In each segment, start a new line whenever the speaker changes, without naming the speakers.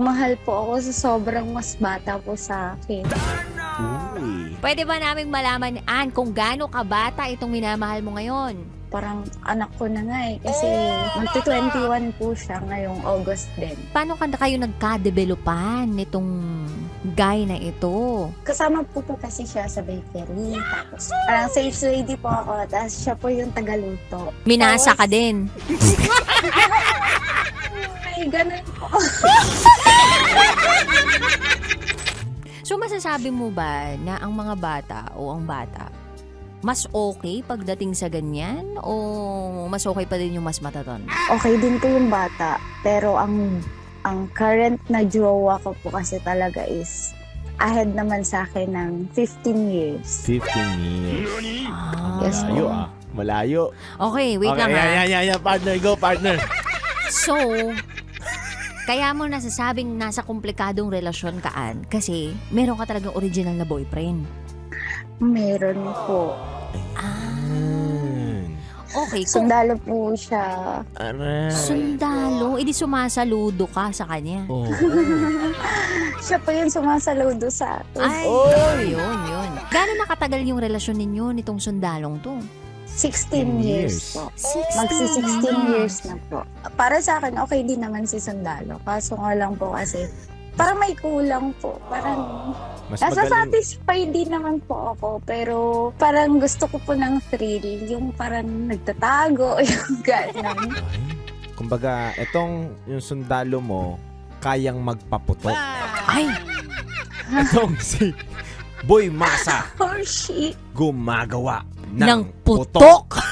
nagmahal po ako sa sobrang mas bata po sa akin.
Uy.
Pwede ba naming malaman, Ann, kung gaano kabata itong minamahal mo ngayon?
Parang anak ko na nga eh. Kasi magti-21 po siya ngayong August din.
Paano kayo nagka-developan nitong guy na ito?
Kasama po kasi siya sa bakery. Tapos parang sales lady po ako. Tapos siya po yung tagaluto.
Minasa ka din.
Ay, ganun po.
So masasabi mo ba na ang mga bata o ang bata mas okay pagdating sa ganyan o mas okay pa din yung mas matatanda?
Okay din po yung bata. Pero ang current na jowa ko po kasi talaga is ahead naman sa akin ng 15 years.
15 years.
Yes,
Malayo
po.
Malayo.
Okay, wait lang ha.
Yeah. Partner, go partner.
So, kaya mo nasasabing nasa komplikadong relasyon ka, Ann, kasi meron ka talagang original na boyfriend.
Meron po.
Okay, kung
Sundalo po siya.
Aray.
sundalo, edi sumasaludo ka sa kanya.
Oh.
Siya po yung sumasaludo sa akin.
Ay, yun. Gano'n nakatagal yung relasyon ninyo nitong sundalong to?
16 years po.
16
Magsi-16 years na po. Para sa akin, okay din naman si Sundalo. Kaso nga lang po kasi, parang may kulang po. Parang,
Mas magaling.
nasa-satisfy din naman po ako. Pero, parang gusto ko po ng thrill. Yung parang nagtatago, yung gano'n.
Kumbaga, yung sundalo mo, kayang magpaputok.
Ay,
Itong si Boy Masa,
Oh, shit.
gumagawa
ng putok.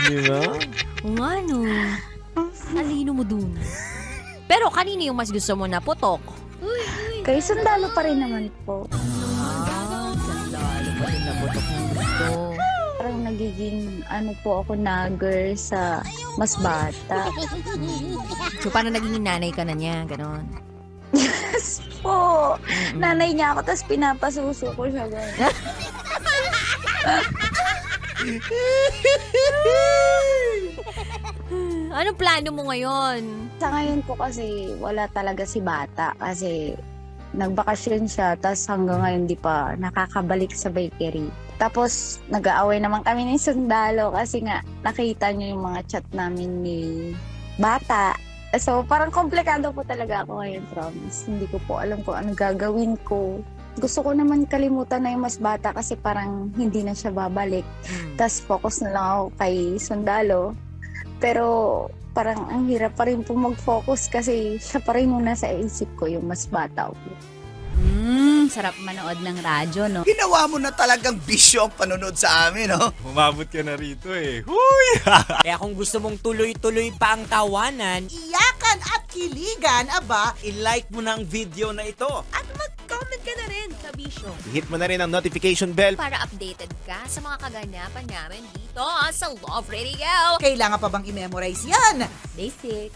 Di ba?
Kung ano, alino mo dun. Pero kanino yung mas gusto mo na putok?
Kay Sundalo pa rin naman po.
Sandalo pa rin na putok ng gusto.
Parang nagiging, po ako, nagger sa mas bata.
So, paano naging nanay ka na niya? Ganon.
Yes po. Nanay niya ako, tapos pinapasuso ko siya. Ganun.
Anong plano mo ngayon?
Sa ngayon po kasi wala talaga si bata kasi nagbakasyon siya tapos hanggang ngayon di pa nakakabalik sa bakery. Tapos nag-aaway naman kami ng Sundalo kasi nga nakita niyo yung mga chat namin ni bata. So parang komplikado po talaga ako ngayon, promise. Hindi ko po alam kung ano gagawin ko. Gusto ko naman kalimutan na yung mas bata kasi parang hindi na siya babalik. Tapos focus na lang ako kay Sundalo. Pero parang ang hirap pa rin po mag-focus kasi siya pa rin yung nasa isip ko, yung mas bata ko.
Sarap manood ng radyo, no?
Ginawa mo na talagang bisyo ang panonood sa amin, no?
Umabot ka na rito eh. Huy!
Kaya kung gusto mong tuloy-tuloy pa ang tawanan,
Iyakan at kiligan, aba,
i-like mo na ang video na ito.
at mag-comment ka na rin sa Bisyo.
Hit mo na rin ang notification bell.
Para updated ka sa mga kaganapan namin dito sa Love Radio.
Kailangan pa bang i-memorize yan?
Basic.